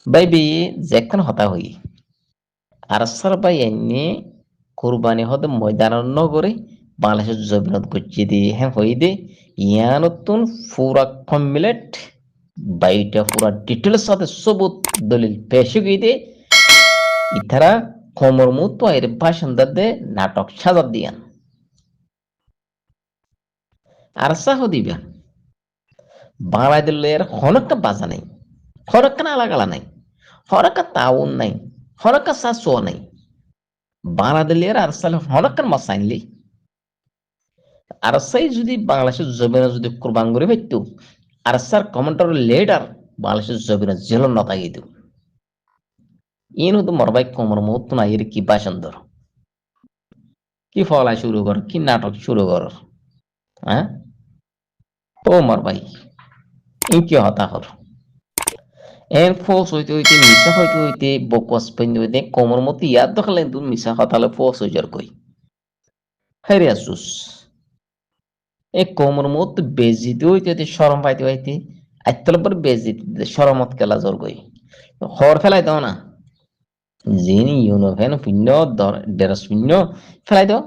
বাইবি যেখান হতা হই Archer by এনে কুরবানি হতে ময়দান নগরে বাংলাদেশের জমিনত গচ্ছি দি হ্যাঁ হই দে ইয়ানতুন পুরা কমপ্লিট বাইটা পুরা ডিটেলস সাথে সবুত দলিল পেশ গই দে ইতারা কমর মুতো এর বাসিন্দা দে নাটক সাজা দিয়ান আরসা হদিবা বাংলাদেশের হনকা বাজা নাই হরকা আলাগালা নাই হরকা তাউন নাই হরকা সাসো নাই বাংলাদেশের আরসাল হনকার মাসাইনলি আরসাই যদি বাংলাদেশের জমিনে যদি কুরবান করে ফেলতো আরসার কমান্ডার লিডার বাংলাদেশের জমিনে জেল নতাই দিও ইন হতো মরবাই কমর মত না এর কি বাসন্দর কি ফলা শুরু কর কি নাটক শুরু কর হ্যাঁ ও মরবাই ইন কি হতা হর এন ফোর্স হইতে হইতে মিশা হইতে হইতে বকওয়াস পেন হইতে কমর মত ইয়াদ দখলেন তুই মিশা হতালে ফোর্স হই যার কই হেরে আসুস এ কোমর মত বেজিতে হইতে হইতে শরম পাইতে হইতে আইতল পর বেজিতে শরমত কেলা জোর কই হর ফেলাই দাও না যিনি ইউনোভেন শূন্য ডেরস শূন্য ফেলাই দাও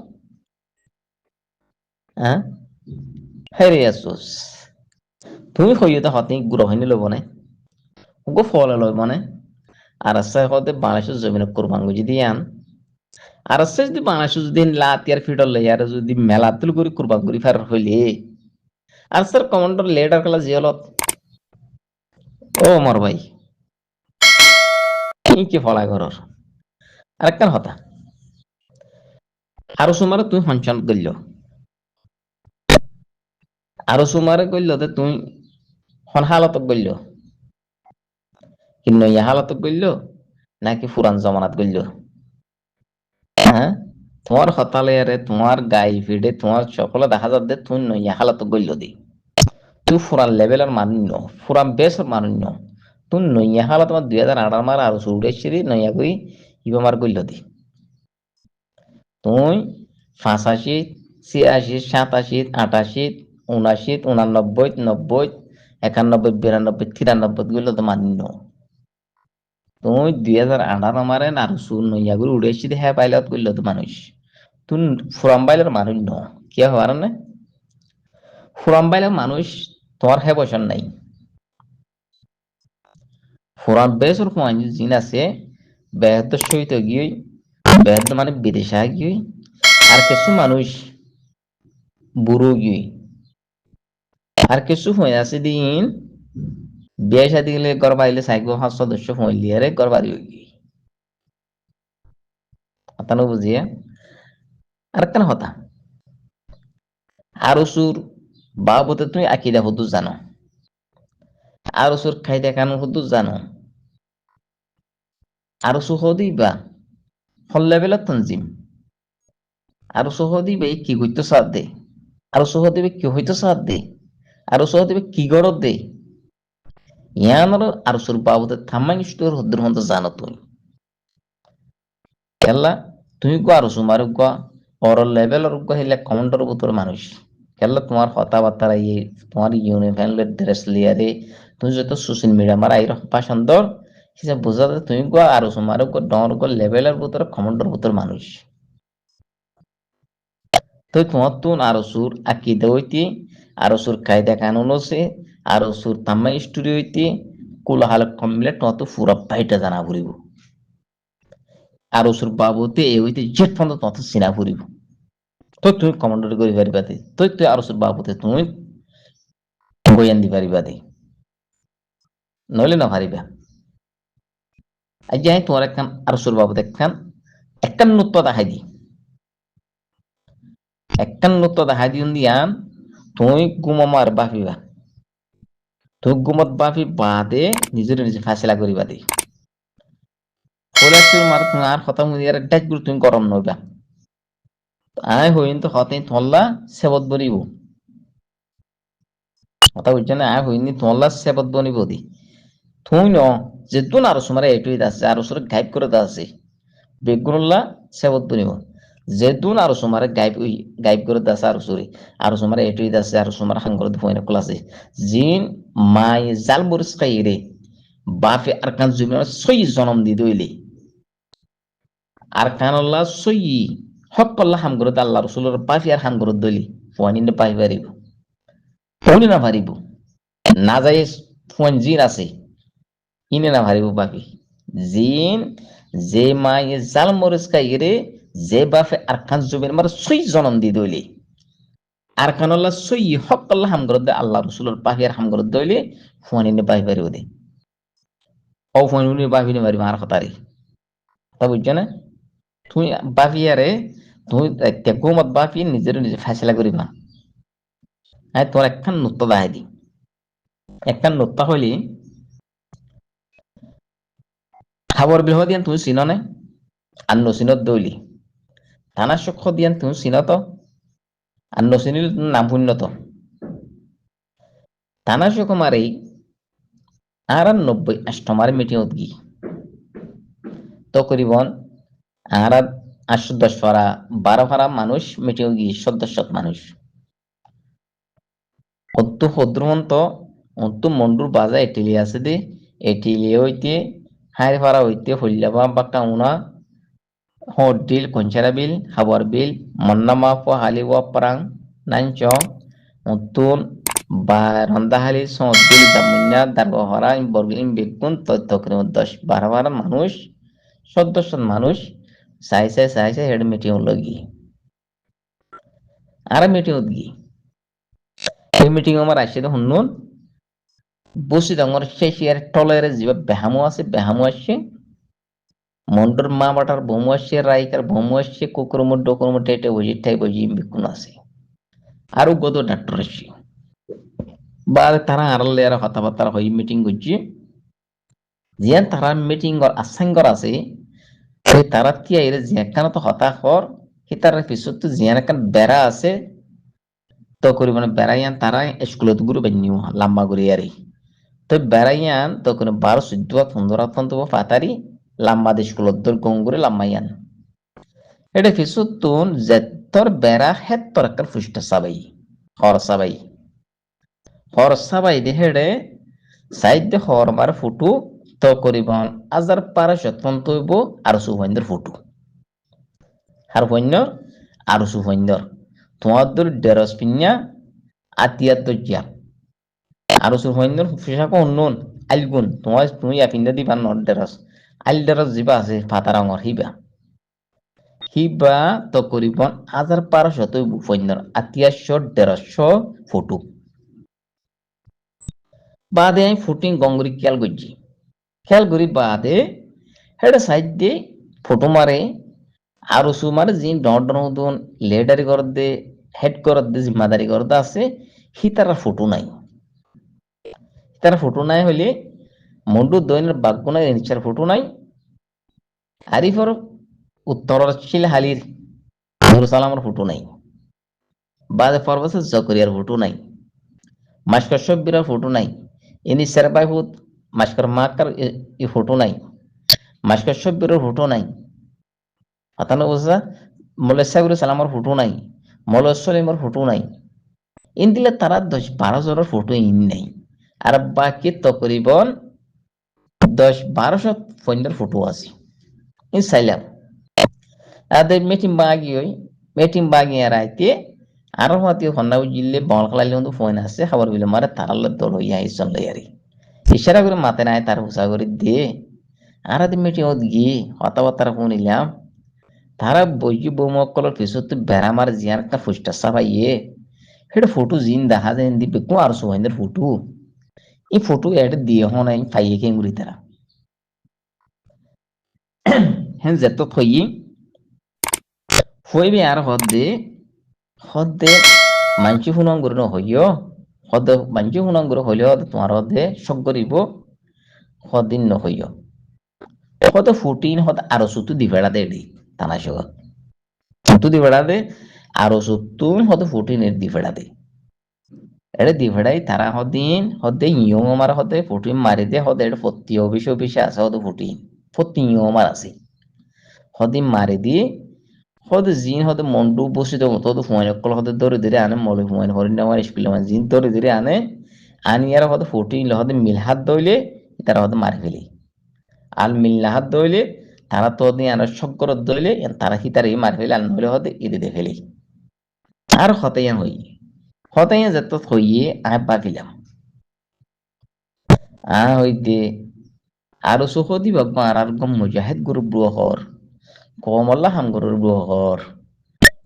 হ্যাঁ হেরে আসুস তুমি হইতে হতে গ্রহণী লব না গো ফল লয় মানে আর আছে হতে বাংলাদেশের জমিনে কোরবান যদি আন আর আছে যদি বাংলাদেশ যদি লাতিয়ার ফিডল লই আর যদি মেলা তুল করি কুরবান করি ফার হইলে আর স্যার কমান্ডার লেডার খেলা জিয়লত ও মর ভাই কি ফলা ঘরর আরেকটা হতা আরো সুমারে তুই হঞ্চন গইল আরো সুমারে গইল তে তুই হন হালত গইল কি নইয়া হালত গইল নাকি ফুরান জমানাত গইল হ্যাঁ তোমার হতালে আরে তোমার গাই ফিডে তোমার সকলে দেখা যাচ্ছে তুই নইয়া হালত গইল দি তুই ফুরান লেভেলের মান্য ফুরান বেসর মান্য তুই নইয়া হালত তোমার 2018 মার আরো উড়েছিলি নইয়া কই ইবা মার গইল দি তুই 85 86 87 88 79 89 90 91 92 93 গুলো তো মান্য তুই 2018 মারে আর সুর নইয়া করে উড়েছি হ্যাঁ পাইলত করলো তো মানুষ তুই ফুরাম বাইলের মানুষ ন কি হওয়ার না ফুরাম বাইলের মানুষ তোমার হ্যাঁ বসন নাই ফুরান বেসর ফুয়ান জিন আছে বেহদ সহিত গিয়ে বেহদ মানে বিদেশা গিয়ে আর কিছু মানুষ বুড়ো গিয়ে আর কিছু হয়ে আছে দিন বিয়ে শাদি গেলে ঘর বাইলে সাইকেল 5 সদস্য হইলি আরে ঘর বাড়ি হয়ে গিয়ে আতানো বুঝিয়ে আর কেন হতা আরো সুর বাবতে তুমি আকিদা হুদু জানো আরো সুর খাইদা কানু হুদু জানো আরো সুহদি বা হল লেভেলের তঞ্জিম আরো সুহদি বা কি হইতো সাথ দে আরো সুহদি বা কি হইতো সাথ দে আরো সুহদি বা কি গড়ত দে ইয়ানোর আরো সুর বাবতে থামাই স্টোর হদ্দুর হন্ত জানো তুমি কেলা তুমি গো আরো সুমার গো অর লেভেলের গো হইলে কমান্ডার উপর মানুষ কেলা তোমার কথাবার্তা ইয়ে তোমার ইউনিফর্ম ড্রেস লিয়ারে তুমি যত সোশ্যাল মিডিয়া মারা আইর পাসন্দর হিসাব বোঝা যায় তুমি গো আরো সুমার গো ডর গো লেভেলের ভিতরে কমান্ডার ভিতর মানুষ তো তোমার তো আরো সুর আকিদা হইতে আরো সুর কায়দা কানুন আছে আরো সুর তাম্মা স্টোরি হইতে কোলাহাল কমপ্লিট তোমার তো পুরা পাইটা জানা ফুরিব আরো সুর বাবুতে এ হইতে জেট পর্যন্ত তোমার তো চিনা ফুরিব তো তুমি কমান্ডার করে পারিবা দে তো তুই আরো সুর বাবুতে তুমি বয়ান দি পারিবা দে নইলে না পারিবা আজ যাই তোমার একখান আরো সুর বাবুতে একখান নৃত্য দেখাই দি একখান নৃত্য দেখাই দিন দিয়ান তুই গুমামার বাপিবা তুই গুমত বাপি বাদে নিজের নিজে ফাইসলা করিবা দে বলে তুই মার তুমি আর কথা মুদিয়ার ডাক গুলো তুমি গরম নইবা আয় হইন তো হতে থল্লা সেবত বরিব কথা বুঝছো না আয় হইনি থল্লা সেবত বনিব দি তুই ন যেতুন আরো সুমারে এটুই আছে আরো সুরে গাইব করে আছে বেগুনুল্লাহ সেবত বনিব যেতুন আরো সুমারে গাইব করে আছে আরো সুমারে এটুই আছে আরো সুমার হাঙ্গর ফোনে ক্লাসে জিন মাই জাল বরিস খাই রে বাফে আরকান জমিন সই জনম দি দইলে আরকানুল্লাহ সই হকল্লাহ হাম করতে আল্লাহ রসুলের বাফি আর হাম করত দইলি ফুয়ানিনে পাই পারিব উনি না পারিব না যাই ফুয়ান জিন আছে ইনে না পারিব বাফি জিন যে মায়ে জাল মরিস কাইরে যে বাফে আরকান জমিন মার সই জনম দি দইলে আরকানুল্লাহ সই হকল্লাহ হাম করতে আল্লাহ রসুলের বাফি আর হাম করত দইলে ফুয়ানিনে পাই পারিব দে ও ফুয়ানি বাফি নে পারিব আর কথারি তা বুঝছো না তুমি বাফিয়ারে তুমি তেকুমত বাফি নিজের নিজে ফাইসলা করিবা হ্যাঁ তোর একখান নুত্তা দাহাই দি একখান নুত্তা হইলি খাবার বিল দিয়ান তুমি চিন নাই আর নচিনত দৌলি থানা চক্ষ দিয়ান তুমি চিনত আর নচিনিল নাম শূন্যত থানা চক্ষ মারি আর 90 মিটিংত গি তো করিবন আর 810 ফারা 12 ফারা মানুষ মিটিং গি সদস্য মানুষ অত্তু হদ্রমন্ত অত্তু মন্ডুর বাজা এটিলি আছে দে এটিলি হইতে হাইরে ফারা হইতে হইলাবা বাক্কা উনা হডিল কঞ্চারা বিল হাওয়ার বিল মন্নামা ফো হালিওয়া পারাং নাঞ্চ অত্তুন বা রন্দাহালি সদিল জামুন্না দারগহরা বর্গিন বেগুন তৈতক্রিম 10-12 মানুষ সদস্য মানুষ চাই হেড মিটিং লগি আর মিটিং গি এই মিটিং আমার আসছে তো শুনুন বসি ডাঙর শেষ ইয়ার টলের যে বেহামু আছে বেহামু আসছে মন্ডর মা বাটার বমু আসছে রাইকার বমু আসছে কুকুরমুর ডকুরমুর টেটে বজি ঠাই বজি বিকুন আছে আরো গত ডাক্তার আসছে বা তারা আড়ালে আর কথাবার্তা হই মিটিং করছে জিয়ান তারা মিটিং আসাঙ্গর আছে সেই তারা তিয়াইরে জিয়াকানা তো হতাশর হিতার পিছত জিয়ান একান বেড়া আছে তো করি মানে বেড়াইয়ান তারা স্কুলত গুরু বানিও লাম্বা করে আরে তো বেড়াইয়ান তো কোনো 12-14 পাতারি লাম্বা স্কুলত দর গঙ্গুরে লাম্মাইয়ান এটা পিছত তুন যেতর বেড়া হেতর একান ফুসটা সাবাই হর সাবাই দেহেড়ে সাইড হর মার ফুটু তো করিবন আজার পারা সতপন্ত হইব আর সুভেন্দর ফুটু আর ভৈন্যর আর সুভেন্দর তোমাদের ডেরস পিন্যা আতিয়ার দজ্জা আর সুভেন্দর পোশাক অন্যন আলগুন তোমার তুমি আপিন্দা দিবা নট ডেরস আইল ডেরস যিবা আছে ফাতা রঙর হিবা তো করিবন আজার পারা শত ভৈন্যর আতিয়ারশো 150 ফুটু বাদে আমি ফুটিং গঙ্গুরি খেয়াল করি বাদে হেডা সাইড দিয়ে ফটো মারে আর সুমারে যি ডন লেডারি করতে হেড করতে জিম্মাদারি করতে আছে তারা ফটো নাই হইলে মন্ডু দৈনের বাগুনার নিচার ফটো নাই আরিফর উত্তর শিলহালির নুর সালামের ফটো নাই বাদে পর্বতের জকরিয়ার ফটো নাই মাস্কর সব্বিরার ফটো নাই ইনি সেরবাই হুত মাস্কর মাকার ই ফটো নাই মাস্কর সব্বিরের ফটো নাই আতানো বুঝা মলেসাগুর সালামের ফটো নাই মলসলিমের ফটো নাই ইন দিলে তারা 10-12 জনের ফটো ইন নাই আর বাকি তকরিবন 10-12 ফোনের ফটো আছে ইন সাইলাম আদের মেটিং বাগি আর আইতে আর হতে হন্না জিল্লে বল খেলাইলে কিন্তু ফোন আছে খবর বিলে মারে তারাল দল হইয়া আইসন লইয়ারি ইশারা করে মাতে নাই তার হুসা করে দে আর মিটিং গিয়ে কথাবার্তা শুনিলাম তারা বইকি বৌমকলের পিছত বেড়া মার জিয়ার একটা ফুসটা সাবাইয়ে সেটা ফটো জিন দেখা যায় দিবে কো আর সোহেন্দের ফটো এই ফটো এড দিয়ে হন পাইয়ে কেঙ্গুরি তারা হ্যাঁ যেত থই হইবে আর হদে মানসি শুনাং গুরু হইয় হদ মানসি শুনাং গুরু হইলে তোমার হদে সব করিব হদিন নহইয় হতে ফুটিন হতে আরো সুতু দি বেড়া দে টানা সগত সুতু দি বেড়া দে আরো সুতু হতে ফুটিনের দি বেড়া দে এটা দি বেড়াই তারা হদে ইয়ং আমার হতে ফুটিন মারি দে হদে এটা ফত্তি অফিসে আছে হতে ফত্তি ইয়ং আমার আছে হদিন মারি দিয়ে হদে জিন হদে মন্ডু বসিত হতে ফুয়াইন অকল হদে ধরে আনে মলে ফুয়াইন হরিণ আমার স্কুলে মানে জিন ধরে আনে আনি আর হদে ফুটিন হদে মিলহাত দইলে তারা হয়তো মারি ফেলি আল মিল্লাহাত দইলে তারা তো দিয়ে আনার শক্কর দইলে তারা হিতারে মারি ফেলি আল নইলে হতে ইদি দে ফেলি আর হতাইয়া হতাইয়া যত হইয়ে আয় পাকিলাম হইতে আরো সুখদি বাবা আর গম মুজাহিদ গুরু ব্রুহর কমল্লা হাম গুরুর ব্রুহর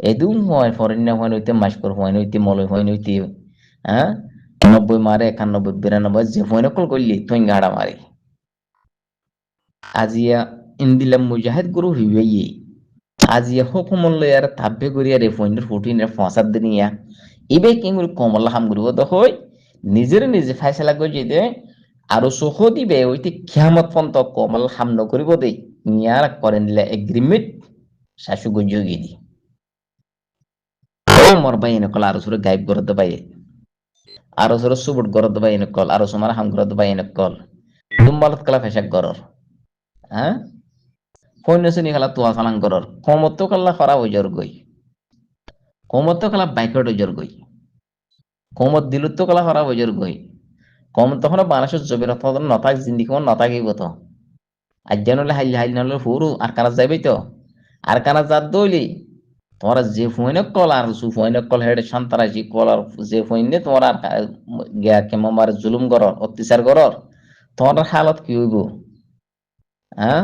এদুম হয় ফরেন্না হয় নইতে মাসকর হয় নইতে মলয় হয় নইতে হ্যাঁ 90 মারে 91 92 যে হয় নকল করলি তুই গাড়া মারে আজিয়া ইন্দিলাম মুজাহিদ গুরু হিবেই আজিয়া হুকুমল্লা আর তাব্বে করিয়া রে ফইনের 14 এর ফসাদ দিনিয়া ইবে কিংগুর কমল্লা হাম গুরু তো হয় নিজের নিজে ফাইসলা করে যেতে আরো সুখ দিবে ওইতে খিয়ামত পন্ত কমল হাম নকরিব দেই ইয়ার করেন এগ্রিমেন্ট শাশু গজগি দি ও মর ভাই নকল আরো সুরে গায়েব করে দে ভাই আরো সুরে সুবুট করে দে ভাই নকল আরো সুমার হাম করে দে ভাই নকল দুম্বালত কলা ফেসাক গরর হ্যাঁ ফৈন্য শ্রেণী খেলা তোয়া ফালাং গরর কমত কাল্লা খরা ওজর গই কমত কালা বাইকট ওজর গই কমত দিলুত কালা খরা ওজর গই কম তখন বাংলাদেশের জমির নতাক জিন্দি কম নতাকিব তো আজ্ঞা নলে হাইলে হাইল নলে ফুরু আর কানা যাইবই তো আর কানা যাত দইলি তোমরা যে ফোনে কল আর সু ফোনে কল হেডে সন্তারাজি কল আর যে ফোনে তোমরা গিয়া কেমন মার জুলুম করর অত্যাচার করর তোমার হালত কি হইব হ্যাঁ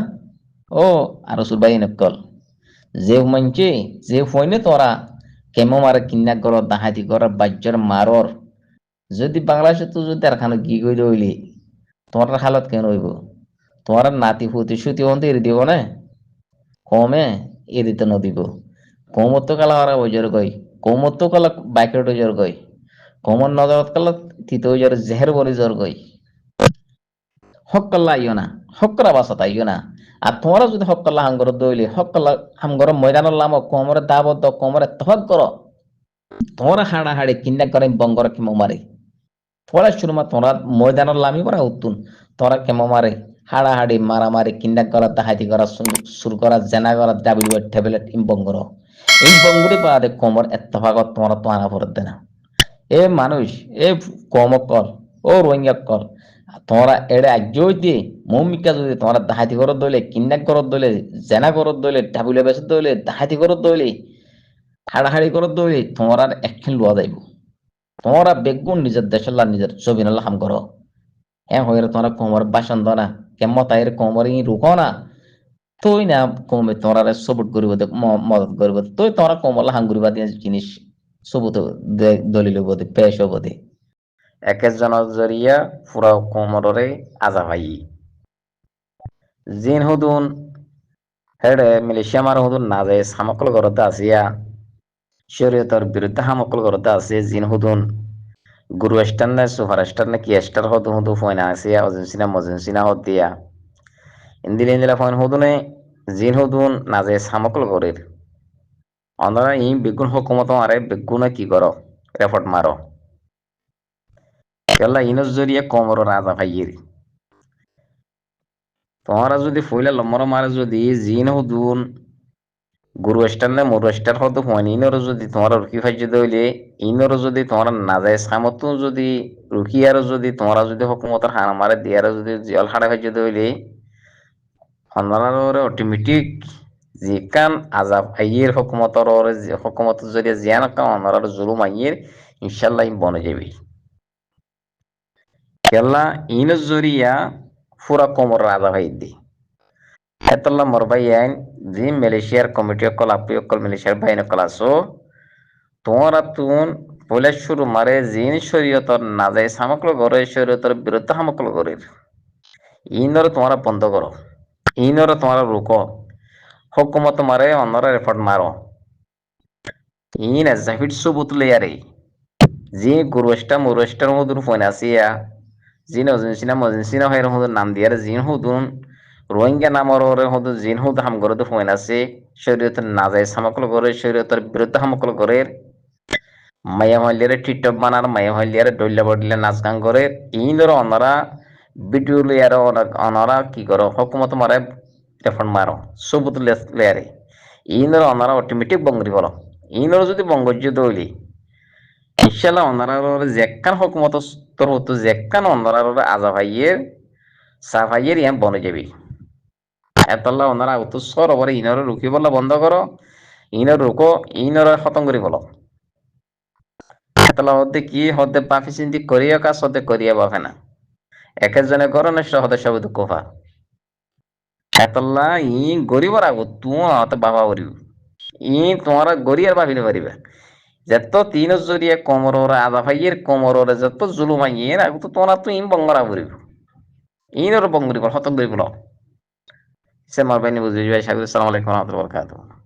ও আর সুবাই নকল যে মানছে যে ফোনে তোরা কেমন মার কিন্না করর দাহাতি করর বাজ্যর মারর যদি বাংলাদেশে তো যদি আর খানো কি কই রইলি তোমার হালত কেন হইব তোমার নাতি ফুতি সুতি হতে এড়ি দিব না কমে এড়িতে নদিব কমত্ব কালা হারা ওজর গই কমত্ব কালা বাইকেট ওজর গই কমর নজরত কালা তিত ওজর জেহের বলি জর গই হক্কাল্লা আইও না হক্করা বাসাত আইও না আর তোমরা যদি হক্কাল্লা হাঙ্গর দইলি হক্কাল্লা হাঙ্গর ময়দানের লাম কোমরে দাবত কোমরে তহক করো তোমরা হাড়া হাড়ি কিন্না করে বঙ্গর কেমো মারে তোরা শুরু মা তোরা ময়দানের লামি করা উত্তুন তোরা কেমো মারে হাড়াহাড়ি মারামারি কিন্ডা করা দাহাতি করা শুরু করা জেনা করা ডাবিল ট্যাবলেট ইম্বঙ্গর ইম্বঙ্গুরি পাদে কোমর এত্তফাগত তোমরা তো আনা ফরত দেনা এ মানুষ এ কমক কল ও রোহিঙ্গা কল তোমরা এড়ে আজ্ঞই দিয়ে মৌমিকা যদি তোমরা দাহাতি করত দইলে কিন্ডা করত দইলে জেনা করত দইলে ডাবিলে বেসত দইলে দাহাতি করত দইলে হাড়াহাড়ি করত দইলে তোমরা একখিন লওয়া যাইব তোমরা বেগুন নিজের দেশের নিজের ছবি নাল্লা হাম করো হ্যাঁ হয়ে তোমরা কোমর বাসন না কেমন তাইর কোমর ই রুকো না তুই না কমে তোমরা সবুট করিব মদত করিব তুই তোমরা কোমরলা হাম করিবা দিয়ে জিনিস সবুত দলিল বোধে পেশ বোধে এক একজনের জরিয়া পুরা কোমরে আজা ভাই জিন হুদুন হেডে মিলিশিয়া মার হুদুন না যায় সামকল ঘরতে আসিয়া শরীয়তের বিরুদ্ধে হামকল ঘরতে আছে জিন হুদুন গুরু স্টার না সুপার স্টার না কি স্টার হতো হতো ফোন আসিয়া অজেন্সিনা মজেন্সিনা হত দিয়া ইন্দিলা ইন্দিলা ফোন হদুনে জিন হদুন নাজে সামকল গরের অন্যরা ই বেগুন হকুমত আরে বেগুনে কি করো রেফট মারো কেলা ইনস জরিয়ে কমর রাজা ভাইয়ের তোমরা যদি ফইলা লম্বর মারে যদি জিন হদুন গুরু স্টার না মোর স্টার হতো ফোন ইনর যদি তোমরা রুকি ফাইজ দইলে ইনর যদি তোমরা না যায় সামত যদি রুকি আর যদি তোমরা যদি হকুমতের হানা মারে দিয়ার যদি জল হাড়া ফাইজ দইলে অন্যরা অটোমেটিক যেকান আজাব আইয়ের হকুমতর হকুমত যদি জিয়ান কাম অন্যরা জুলুম আইয়ের ইনশাল্লাহ ইম বনে যাবে কেলা ইন জরিয়া পুরা কোমর আজাব আই দি এতল্লা মোর ভাই আইন যে মালয়েশিয়ার কমিটি অকল আপনি অকল মালয়েশিয়ার বাইন অকল আসো তোমরা তুন বলে শুরু মারে জিন শরীয়তর না যায় সামকল ঘরে শরীয়তর বিরুদ্ধে হামকল ঘরের ইনর তোমরা বন্ধ করো ইনর তোমরা রুকো হকুমত মারে অন্যরা রেফট মারো ইন জাফিট সবুত লেয়ারে যে গুরুষ্টা মুরষ্টার মধুর ফোন আসিয়া জিন অজেন্সিনা মজেন্সিনা হয় হদুর নাম দিয়ার জিন হুদুন রোহিঙ্গা নামর হদু জিন হুদ হাম করে ফোন আছে শরীয়তের না যায় সামকল করে শরীয়তের বিরুদ্ধে হামকল করে মায়া হইলিয়ারে টিটপ বানার মায়া হইলিয়ারে ডইলা বডিলে নাচ গান করে ইনর অন্যরা ভিডিও লেয়ার অন্যরা কি করো হকুমত মারে রেফট মারো সবুত লেয়ারে ইনর অনারা অটোমেটিক বঙ্গরি বলো ইনর যদি বঙ্গজ্য দইলি ইনশাল্লাহ অনারা জেকান হকুমত তোর হতো জেকান অনারা আজা ভাইয়ের সাফাইয়ের ইয়াম বনে যাবি এতলা ওনারা উত্তু সর ওপরে ইনর রুকি বললে বন্ধ করো ইনর রুকো ইনর খতম করি বলো এতলা হতে কি হতে পাফি চিন্তি করিয়া কাজ হতে করিয়া বাফে না এক একজনে করো না হতে সব দুঃখ পা এতলা ই গরিবর আগো তুই হতে বাবা করিব ই তোমার গরিয়ার ভাবিনে পারিবে যত তিন জরিয়া কোমরর আদা ভাইয়ের কোমরর যত জুলুমাইয়ে না তো তোমরা তো ইম বঙ্গরা করিব ইনর বঙ্গরি বল খতম করি বলো সে মারবাইনি বুঝবি ভাই সাহেব আসসালামু আলাইকুম ওয়া রাহমাতুল্লাহি ওয়া বারাকাতুহু